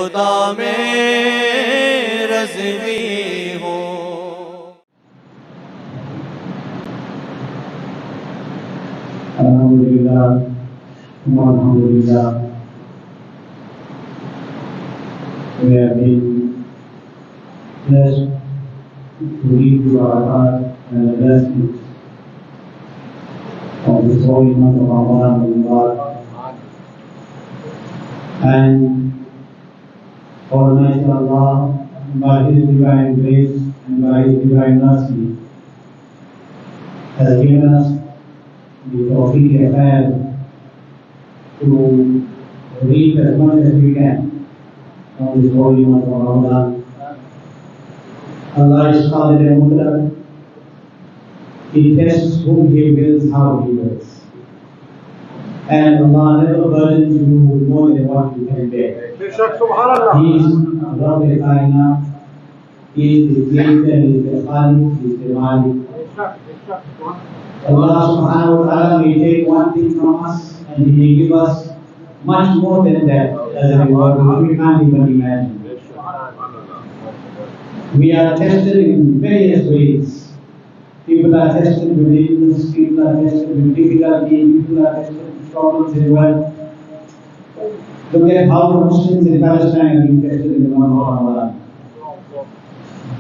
खुदा में रज़वी हो। Alhamdulillah, alhamdulillah. We have been blessed to read to our heart and the blessings of this holy month of Ramadan. And Almighty Allah, by His divine grace and by His divine mercy, has given us the tawfiq affair to read as much as we can from this holy month of Ramadan. Allah is Qadir and Mutlaq. He tests whom He wills, how He wills. And Allah never burdens you with more than what you can bear. He is Rabb al-Kainat. He is the Creator, He is the Khaliq, He is the Malik. Allah subhanahu wa ta'ala may take one thing from us and He may give us much more than that as a reward, which we can't even imagine. We are tested in various ways. People are tested with illness, people are tested with difficulty, people are tested with problems in work. Look at how the Muslims in Palestine are being tested in the month of Ramadan.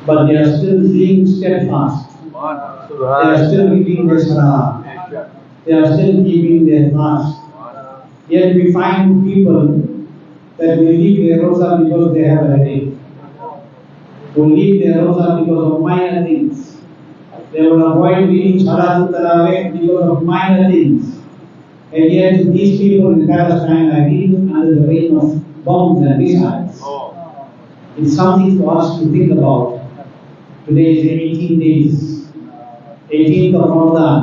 But they are still being steadfast. They are still reading their salah. They are still keeping their fast. Yet we find people that will leave their roza because they have a headache. Will leave their roza because of minor things. They will avoid reading Salatul Tarawih because of minor things. And yet these people in Palestine are reading under the rain of bombs and missiles. It's something for us to think about. Today is 18 days. 18th of Ramadan.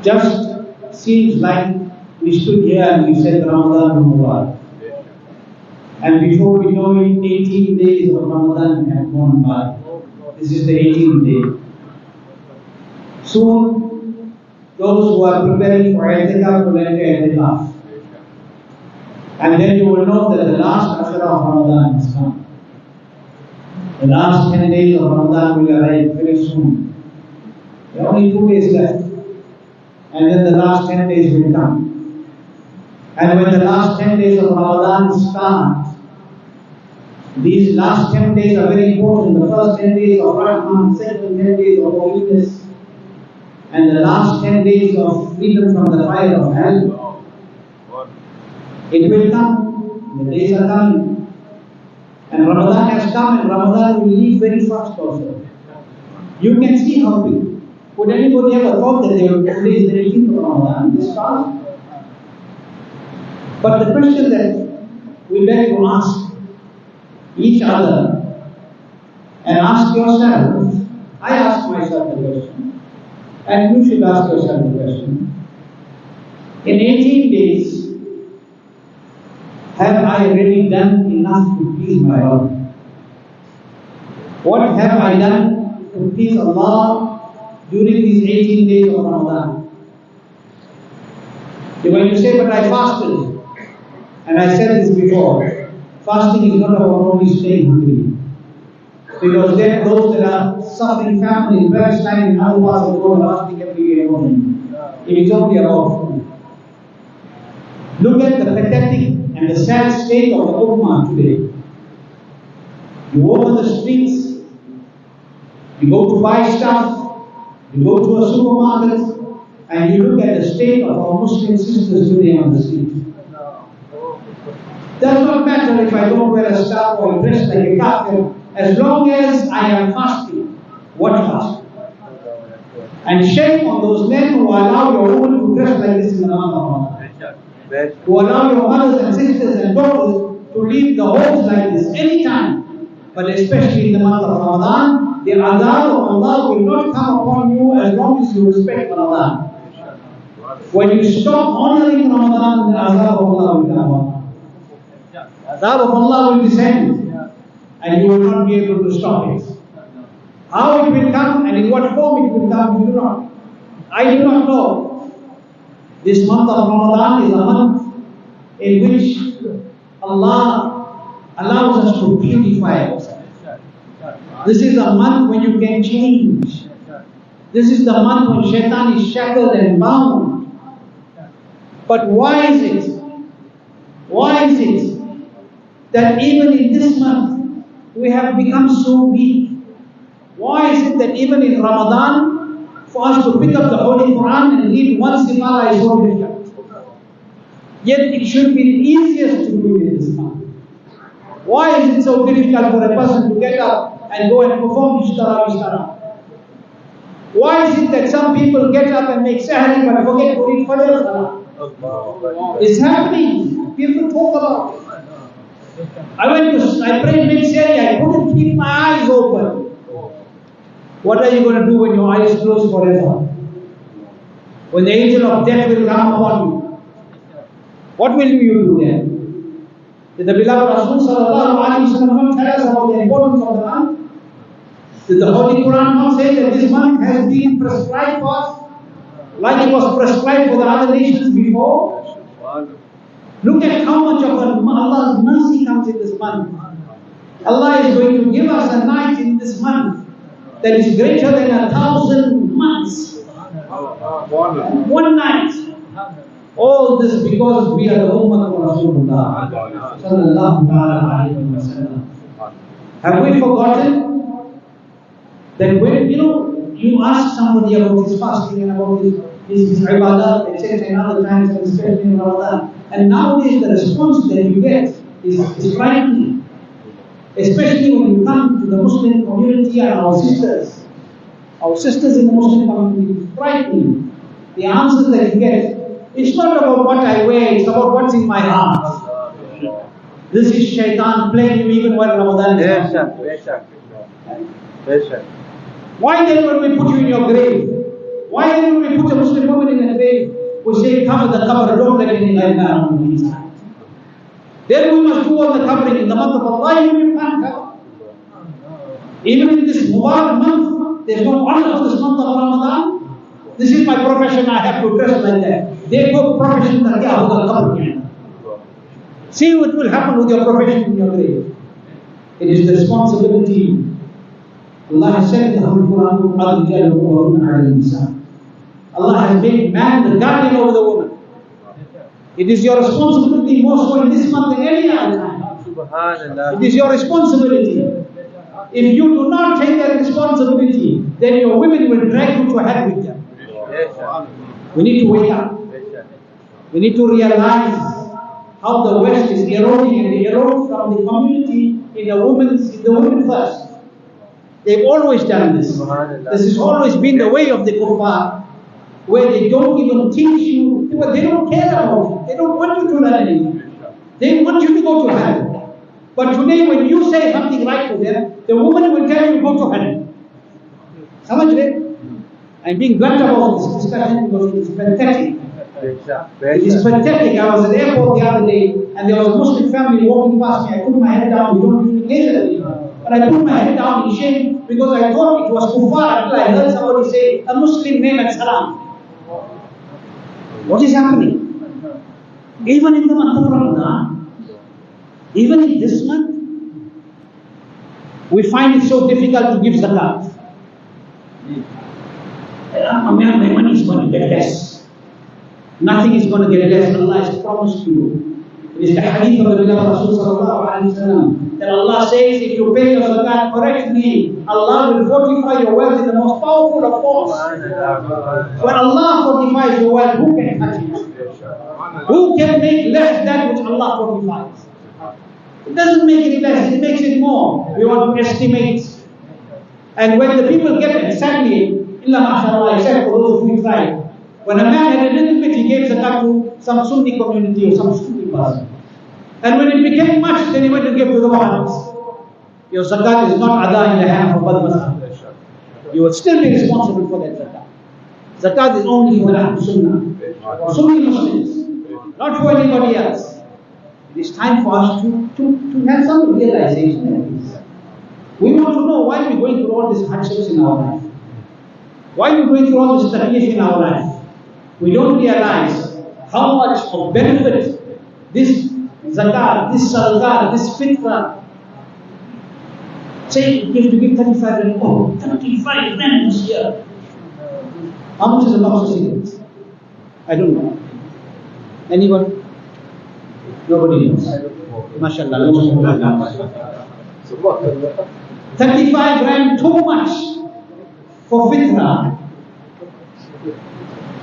Just seems like we stood here and we said Ramadan Mubarak. And before we know it, 18 days of Ramadan have gone by. This is the 18th day. Soon, those who are preparing for I'tikaf will enter I'tikaf. And then you will know that the last Ashra of Ramadan has come. The last 10 days of Ramadan will arrive very soon. There are only 2 days left. And then the last 10 days will come. And when the last 10 days of Ramadan start, these last 10 days are very important. The first 10 days of Rahman, second 10 days of holiness, and the last 10 days of freedom from the fire of hell. It will come. The days are coming. And Ramadan has come, and Ramadan will leave very fast also. You can see how big. Would anybody ever thought that they would place the 18th of Ramadan this fast? But the question that we beg to ask each other and ask yourself, I ask myself the question, and you should ask yourself the question. In 18 days, have I really done enough to please my Lord? What have I done to please Allah during these 18 days of Ramadan? When you say, but I fasted, and I said this before, fasting is not about only staying hungry. Because there are those that are suffering family in Palestine and other parts of the world are fasting every day morning. It is only about food. Look at the pathetic and the sad state of the Ummah today. You walk on the streets, you go to buy stuff, you go to a supermarket, and you look at the state of our Muslim sisters today on the street. Does not matter if I don't wear a scarf or dress like a kafir, as long as I am fasting. What fast? And shame on those men who allow your women to dress like this in the month of Ramadan. Who allow your mothers and sisters and daughters to leave the homes like this anytime, but especially in the month of Ramadan. The azab of Allah will not come upon you as long as you respect Ramadan. When you stop honoring Ramadan, the azab of Allah will come upon you. Azab of Allah will descend, and you will not be able to stop it. How it will come and in what form it will come, you do not. I do not know. This month of Ramadan is a month in which Allah to purify ourselves. This is the month when you can change. This is the month when shaitan is shackled and bound. But why is it? Why is it that even in this month we have become so weak? Why is it that even in Ramadan, for us to pick up the Holy Quran and read one sifara is so difficult? Yet it should be the easiest to do it in this month. Why is it so difficult for a person to get up and go and perform Ishtara? Why is it that some people get up and make sahri but forget to read Fajr? It's happening. People talk about it. I prayed mid-sahri, I couldn't keep my eyes open. What are you going to do when your eyes close forever? When the angel of death will come upon you? What will you do then? Did the beloved Rasul sallallahu alayhi wa sallam tell us about the importance of the month? Did the Holy Quran not say that this month has been prescribed for us? Like it was prescribed for the other nations before? Look at how much of Allah's mercy comes in this month. Allah is going to give us a night in this month that is greater than 1,000 months. One night. All this because we are the Ummah of Rasulullah sallallahu alayhi wa sallam. Have we forgotten that when you ask somebody about his fasting and about his ibadah, etc., and other times, especially in Ramadan, and nowadays the response that you get is frightening. Especially when you come to the Muslim community and our sisters in the Muslim community, it's frightening. The answers that you get, it's not about what I wear, it's about what's in my heart. This is shaitan playing you even when Ramadan is coming. Why then when we put you in your grave? Why then when we put a Muslim woman in a grave, we say cover the cover, don't let any light down on the inside. Then we must do all the covering in the month of Allah, even you can't cover. Even in this Mubarak month, there's no honor for this month of Ramadan. This is my profession, I have to dress like that. They go profession that cover. See what will happen with your profession in your grave. It is the responsibility. Allah has said in the Holy Quran, Allah has made man the guardian over the woman. It is your responsibility more so in this month than any other time. It is your responsibility. If you do not take that responsibility, then your women will drag you to hell with them. We need to wake up. We need to realize how the West is eroding, and they erode from the community in the women first. They've always done this. This has always been the way of the kuffar, where they don't even teach you, they don't care about you. They don't want you to learn anything. They want you to go to hell. But today when you say something right to them, the woman will tell you go to hell. Samajh rahe? I'm being blunt about this discussion because it is pathetic. It is pathetic. I was at the airport the other day and there was a Muslim family walking past me. I put my head down. We don't usually gaze at it. But I put my head down in shame because I thought it was kuffar until I heard somebody say a Muslim name and salam. What is happening? Even in the month of Ramadan, even in this month, we find it so difficult to give zakat. My money is going to get less. Nothing is going to get less. Allah has promised you. It is the hadith of the beloved Rasul sallallahu alayhi wa sallam that Allah says if you pay your zakat correctly, Allah will fortify your wealth in the most powerful of force. When Allah fortifies your wealth, who can touch it? Who can make less that which Allah fortifies? It doesn't make it less, it makes it more. We want to estimate. And when the people get it, sadly, illa mashallah, except for those who try. When a man had a little bit, he gave zakat to some Sunni community or some Sunni person. And when it became much, then he went to give to the Wahhabis. Your zakat is not ada in the hand of Badmas. You will still be responsible for that zakat. Zakat is only for the Sunnah. Sunni Muslims, not for anybody else. It is time for us to have some realization. We want to know why we're going through all these hardships in our life. Why we're going through all this stagnation in our life. We don't realize how much of benefit this zakat, this sadaqah, this fitrah, Say you have to give 35 rand. Oh, 35 rand this year. How much is a box of cigarettes? I don't know. Anyone? Nobody knows. MashaAllah. 35 rand, too much for fitra.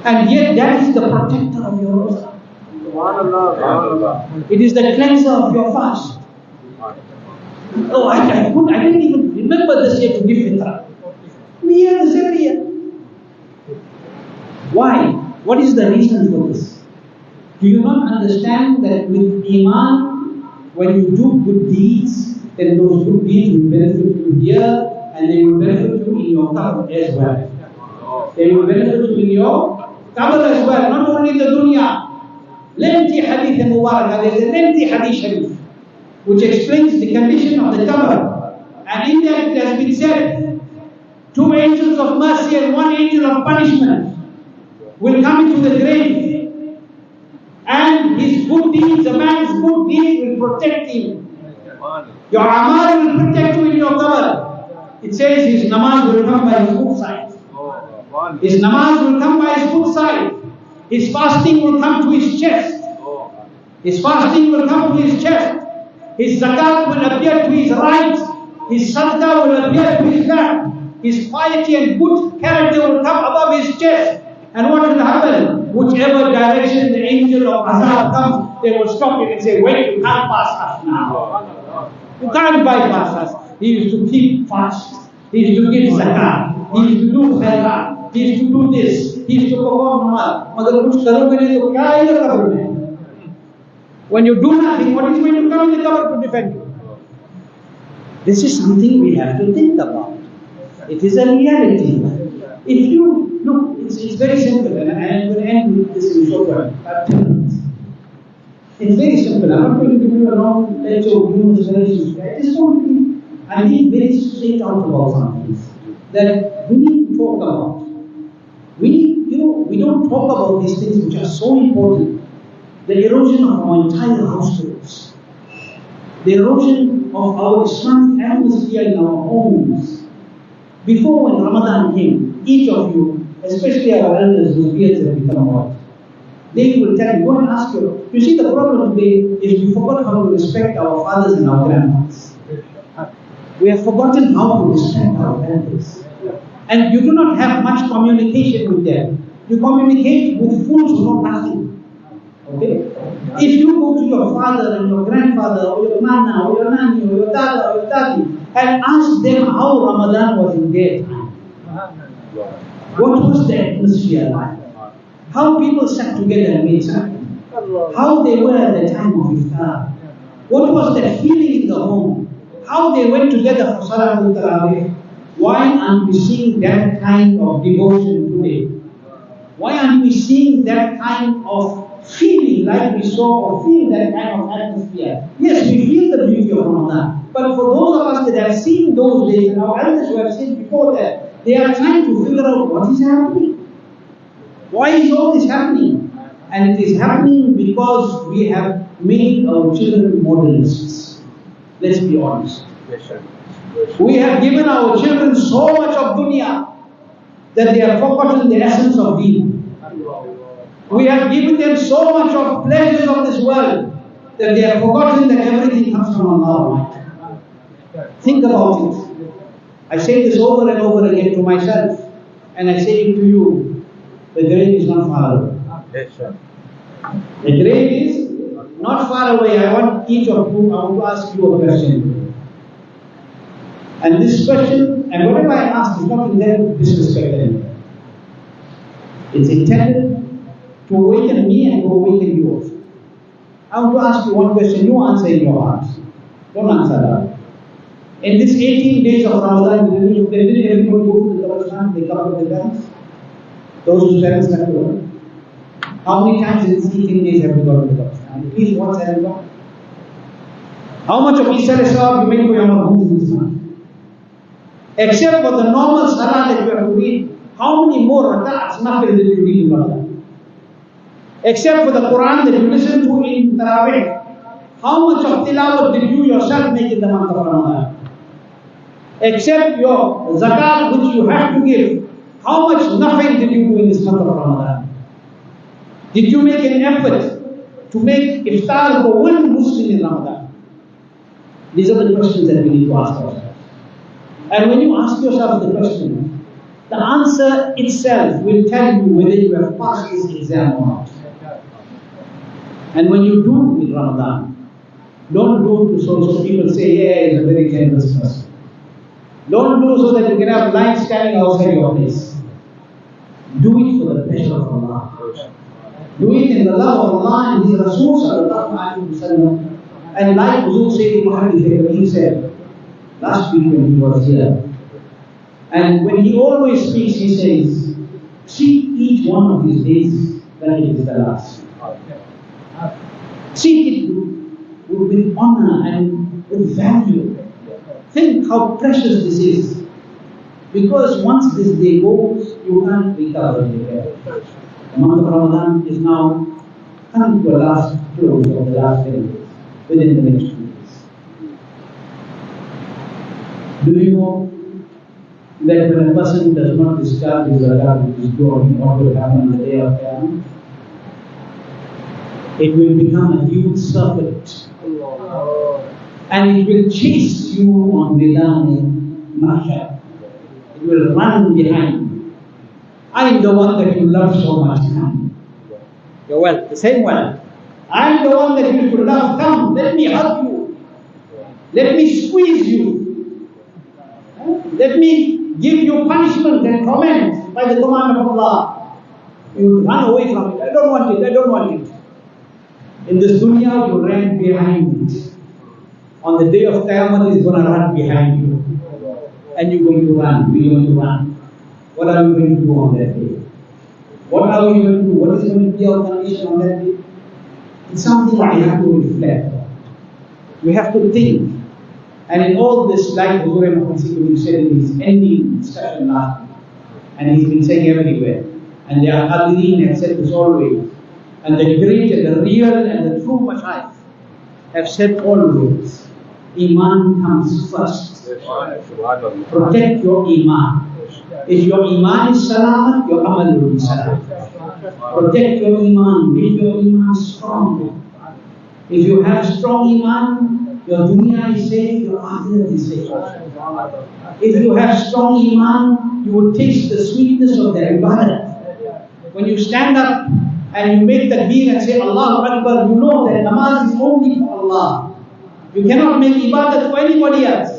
And yet that is the protector of your rosa. It is the cleanser of your fast. Oh, I didn't even remember this year to give fitra. We hear this every year. Why? What is the reason for this? Do you not understand that with Iman, when you do good deeds, then those good deeds will benefit you here and they will benefit you in your qabr as well. They will benefit you in your qabr as well, not only the dunya. Lengthy hadith in Mubarak, there is a lengthy hadith sharif which explains the condition of the qabr. And in that it has been said, 2 angels of mercy and 1 angel of punishment will come into the grave, and his good deeds, a man's good deeds will protect him. Your amal will protect you in your qabr. It says his namaz will come by his good side. His namaz will come by his good side. His fasting will come to his chest. His fasting will come to his chest. His zakat will appear to his right. His sadaqah will appear to his left. His piety and good character will come above his chest. And what will happen? Whichever direction the angel of Azab comes, they will stop it and say, wait, you can't pass us now. You can't bypass us. He used to keep fast. He used to give zakat. He used to do khairat. He used to do this. He used to perform namaz. Magar kuch karoge nahi to kya hai qabr mein? When you do nothing, what is going to come in the qabr to defend you? This is something we have to think about. It is a reality. If you look, it's very simple, and I'm going to end with this in short term. It's very simple. I'm not going to give you a long lecture of human relations. I just want to be, I think, very straight out about something that we need to talk about. We don't talk about these things which are so important. The erosion of our entire households, the erosion of our Islamic atmosphere in our homes. Before, when Ramadan came, each of you, especially our elders whose beards have become white, they will tell you, go and ask you. You see, the problem today is we forgot how to respect our fathers and our grandfathers. We have forgotten how to respect our elders. And you do not have much communication with them. You communicate with fools who know nothing. Okay? If you go to your father and your grandfather, or your nana, or your nanny, or your dada, or your daddy, and ask them how Ramadan was in their time. What was the atmosphere like? How people sat together and made something. How they were at the time of iftar. What was the feeling in the home? How they went together for Salatul Tarawih. Why aren't we seeing that kind of devotion today? Why aren't we seeing that kind of feeling like we saw, or feel that kind of atmosphere? Yes, we feel the beauty of Ramadan. But for those of us that have seen those days, and our elders who have seen before that, they are trying to figure out what is happening. Why is all this happening? And it is happening because we have made our children modelists. Let's be honest. We have given our children so much of dunya that they have forgotten the essence of deen. We have given them so much of pleasures of this world that they have forgotten that everything comes from Allah. Think about it. I say this over and over again to myself, and I say it to you. The grave is not far away. Yes, sir. The grave is not far away. I want to ask you a question. And this question, and whatever I ask, is not intended to disrespect anyone. It's intended to awaken me and to awaken you also. I want to ask you one question. You answer in your heart. Don't answer that. In this 18 days of Ramadan, did everybody go to the Qabristan? They come with the parents? Those whose parents have to go. How many times in these 18 days have we gone to the Qabristan? Please, once have you gone? How much of Isra Islam you make for your homes in this month? Except for the normal salah that you have to read, how many more rak'ahs nafil did you read in Ramadan? Except for the Quran that you listen to in Tarawih, how much of tilawat did you yourself make in the month of Ramadan? Except your zakat which you have to give. How much nothing did you do in this month of Ramadan? Did you make an effort to make iftar for one Muslim in Ramadan? These are the questions that we need to ask ourselves. And when you ask yourself the question, the answer itself will tell you whether you have passed this exam or not. And when you do in Ramadan, don't do it so people say, yeah, he's a very generous person. Don't do so that you can have lines standing outside your place. Do it for the pleasure of Allah. Do it in the love of Allah and His Rasul sallallahu alaihi wasallam. And like Huzur Sayyid Muhammad, he said last week when he was here, and when he always speaks, he says, treat each one of these days that it is the last. Treat it with honor and with value. Think how precious this is. Because once this day goes, you can't recover it again. The month of Ramadan is now coming to a last close of the last 10 days, within the next 2 days. Do you know that when a person does not discharge his zakat with his glory, what will happen on the day of Qiyamah? It will become a huge serpent. And it will chase you on Milan Mahshar. It will run behind you. I'm the one that you love so much. Come. Your wealth, the same wealth. I'm the one that you should love. Come, let me hug you. Let me squeeze you. Let me give you punishment and torment by the command of Allah. You run away from it. I don't want it. I don't want it. In this dunya, you ran behind it. On the day of Qiyamah, it's going to run behind you. And you're going to run. We're going to run. What are we going to do on that day? What are we going to do? What is going to be our condition on that day? It's something that we have to reflect on. We have to think. And in all this, like Hazrat Mufti said in his ending discussion last week, and he's been saying everywhere, and the Al-Qaadiri have said this always, and the great and the real and the true Mashayikh have said always, Iman comes first. Protect your Iman. If your Iman is salamat, your amal will be salamat. Protect your Iman. Make your Iman strong. If you have strong Iman, your dunya is safe, your akhirat is safe. If you have strong Iman, you will taste the sweetness of the ibadah. When you stand up and you make takbir and say Allahu Akbar, you know that namaz is only for Allah. You cannot make ibadah to anybody else.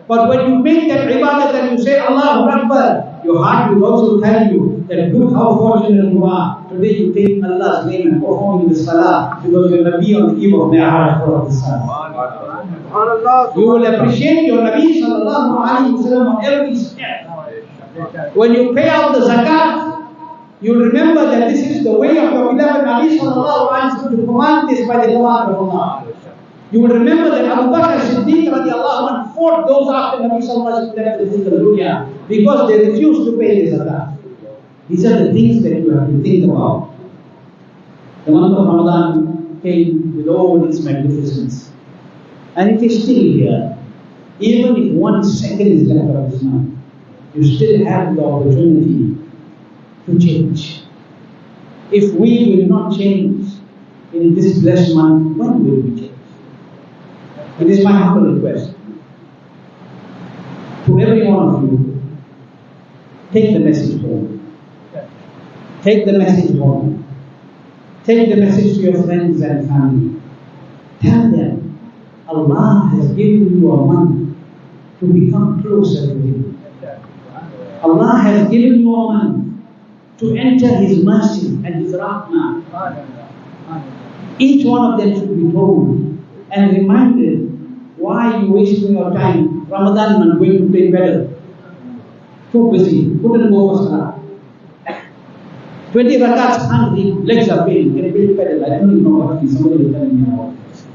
But when you make that ibadah and you say Allahu Akbar, your heart will also tell you that look how fortunate you are. Today you take Allah's name and perform the salah because you're Nabi on the eve of Mi'raj for the salah. You will appreciate your Nabi sallallahu alayhi wa sallam on every step. When you pay out the zakat, you remember that this is the way of your beloved Nabi sallallahu alayhi wa sallam to command this by the command of Allah. You will remember that Abu Bakr Siddiq radiallahu anhu fought those after Nabi sallallahu alayhi wa sallam because they refused to pay the zakat. These are the things that you have to think about. The month of Ramadan came with all its magnificence. And it is still here. Even if 1 second is left of this month, you still have the opportunity to change. If we will not change in this blessed month, when will we change? It is my humble request to every one of you, take the message home. Take the message home. Take the message to your friends and family. Tell them, Allah has given you a month to become closer to Him. Allah has given you a month to enter His mercy and His rahmah. Each one of them should be told and reminded, why are you wasting your time? Ramadan man going to play better. Too busy, couldn't go for salah. 20 rakats can't read, legs are pain, can play better. I don't even know what it is, somebody is telling me about this.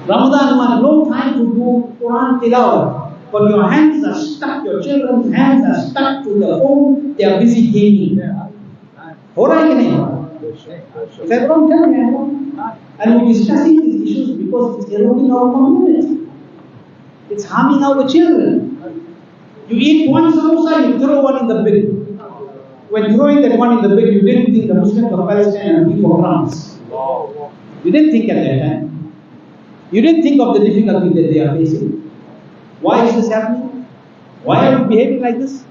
Ramadan man, no time to do Quran tilawah. But your hands are stuck, your children's hands are stuck to the phone, they are busy gaming. Ho raha hai ki nahi? If everyone tell me, and we're discussing these issues because it's eroding our community. It's harming our children. You eat one samosa, you throw one in the bin. When throwing that one in the bin, you didn't think the Muslims of Palestine and people crumbs. You didn't think at that time. You didn't think of the difficulty that they are facing. Why is this happening? Why are we behaving like this?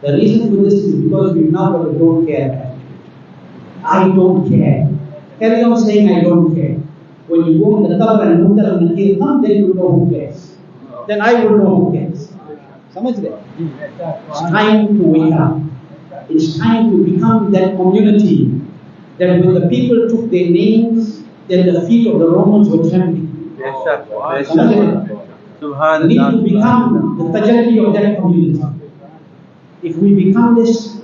The reason for this is because we've now got a don't care attitude. I don't care. Carry on saying I don't care. When you go in the cover and munkar and nakir come, then you know who cares. Then I will know who cares. Samajh rahe? It's time to wake up. It's time to become that community that when the people took their names, then the feet of the Romans were trembling. We need to become the tajalli of that community. If we become this,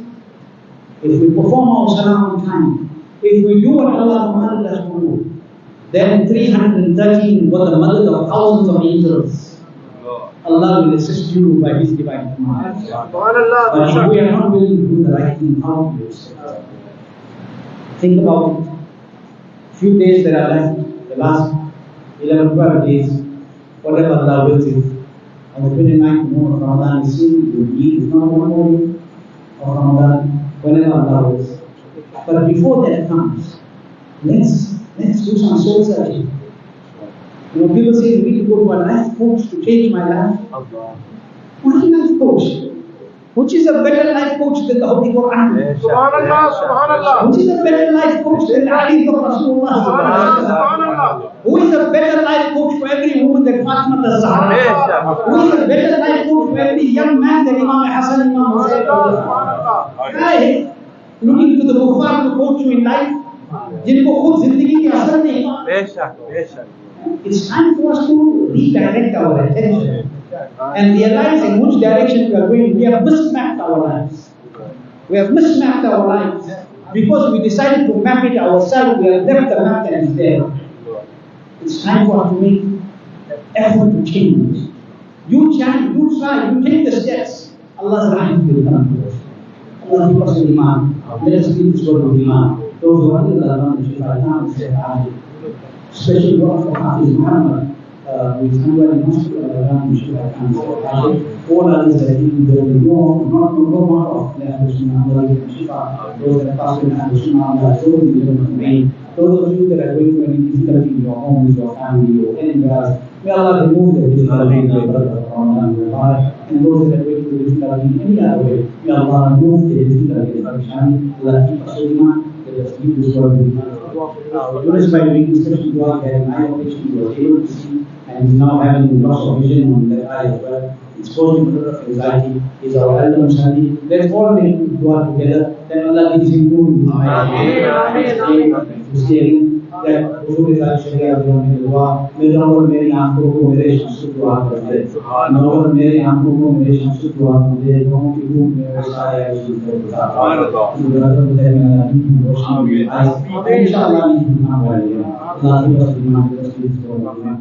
if we perform our salah on time, if we do what Allah commanded us to do, then 313 were the mothers of thousands of angels. Allah will assist you by His divine command. But if we are not willing to do the right thing, how do you accept that? Think about it. Few days that are left, the last 11, 12 days, whatever Allah wills it. On the 29th of Ramadan is soon, you will eat, if not one more day of Ramadan, whenever Allah wills. But before that comes, let's do some soul searching. You know, people say we need to go to a life coach to change my life. What is a life coach? Which is a better life coach than the Holy Quran? Subhanallah. Which is a better life coach than the Hadith of Rasulullah? Subhanallah. Who is a better life coach for every woman than Fatima al-Zahra? Who is a better life coach for every young man than Imam Hassan, Imam Hussain? Right? Looking to the kuffar to coach you in life, जिनको खुद जिंदगी के असर नहीं हुआ. It's time for us to redirect our attention and realize in which direction we are going. We have mismapped our lives. We have mismapped our lives because we decided to map it ourselves. We have left the map that is there. It's time for us to make effort to change. You change, you try, you take the steps. Allah's rahmah will come to us. Allah give us iman. Let us keep this word of iman. Those who are in the Ramadan, especially dua for Hafiz Muhammad, with Anwar Hospital around all others that there will no more of Hafiz Muhammad, those that pass in Hafiz Muhammad, those of you that are going through any difficulty in your homes, your family, or anywhere else, may Allah remove the difficulty in your brother and those that are going through difficulty in any other way, may Allah remove the difficulty in your family. Allah keep us iman. Let us keep this word with iman. Notice by doing this special dua that an eye operation you was able to see and now having loss of vision on that eye as well. It's causing a lot of anxiety. It's our elder Muslim. Let's all make dua together. Then Allah gives him good in his mind. That उसको भी साथ शरीयत में दुआ मेरे और मेरी आंखों को मेरे शख्स दुआ कर दे और मेरी आंखों को मेरे शख्स दुआ कर दे दोनों की रूह में सारे ऐसे सुभान अल्लाह इंशाअल्लाह इंशाअल्लाह